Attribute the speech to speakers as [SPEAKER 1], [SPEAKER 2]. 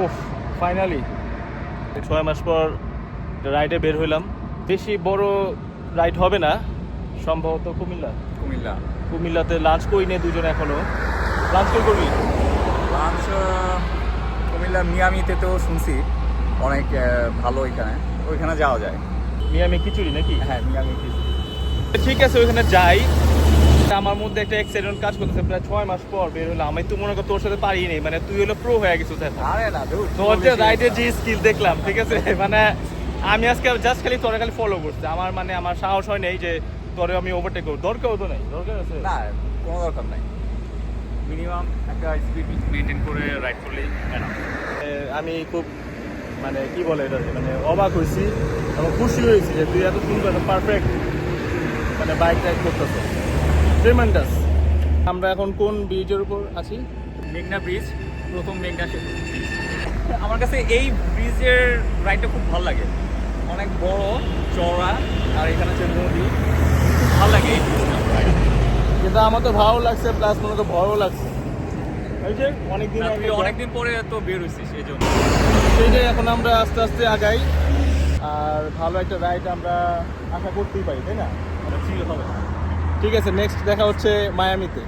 [SPEAKER 1] ওফ, finally 6 মাস পর রাইডে বের হইলাম। বেশি বড় রাইড হবে না, সম্ভবত কুমিল্লাতে লাঞ্চ করি নে দুজন এখনো। লাঞ্চ কই করবি?
[SPEAKER 2] লাঞ্চ কুমিল্লা মিয়ামিতে তো শুনছি অনেক ভালো, ওইখানে যাওয়া যায়।
[SPEAKER 1] মিয়ামি খিচুড়ি নাকি?
[SPEAKER 2] হ্যাঁ, মিয়ামি
[SPEAKER 1] ঠিক আছে, ওইখানে যাই। আমার মধ্যে একটা এক্সাইটমেন্ট কাজ করতেছে, প্রায় 6 মাস পর বের হলাম। আমি তো মনে কর তোর সাথে পারি নি, মানে তুই হলো প্রো হয়ে গেছিস এখন।
[SPEAKER 2] আরে না দুধ,
[SPEAKER 1] তোর যে রাইডের যে স্কিল দেখলাম, ঠিক আছে, মানে আমি আজকে জাস্ট খালি তোরে খালি ফলো করছি। আমার সাহস হয় নাই যে তোরে আমি ওভারটেক করব। দরকারও তো নাই, দরকার আছে
[SPEAKER 2] না, কোনো দরকার নাই। মিনিমাম একটা স্পিড মেনটেন করে রাইড করলেই এনাফ।
[SPEAKER 1] আমি খুব মানে কি বলে এটা, মানে অবাক হয়েছি এবং খুশি হয়েছি যে তুই এত সুন্দর পারফেক্ট মানে বাইক রাইড করতেছ। ট্রেমেন্ডাস। আমরা এখন কোন ব্রিজের উপর আছি?
[SPEAKER 2] মেঘনা ব্রিজ, প্রথম মেঘনা সেতু। আমার কাছে এই ব্রিজের রাইডটা খুব ভালো লাগে, অনেক বড় চওড়া, আর এখানে হচ্ছে নদী, খুব ভালো লাগে এই ব্রিজটা রাইড।
[SPEAKER 1] কিন্তু আমার তো ভালো লাগছে, প্লাস মনে তো ভয়ও লাগছে। এই যে
[SPEAKER 2] অনেকদিন পরে তো বের হয়েছি সেই জন্য।
[SPEAKER 1] সেই যে এখন আমরা আস্তে আস্তে আগাই, আর ভালো একটা রাইড আমরা আশা করতেই পারি, তাই না?
[SPEAKER 2] চিল হবে।
[SPEAKER 1] ঠিক আছে, নেক্সট দেখা হচ্ছে মায়ামিতে।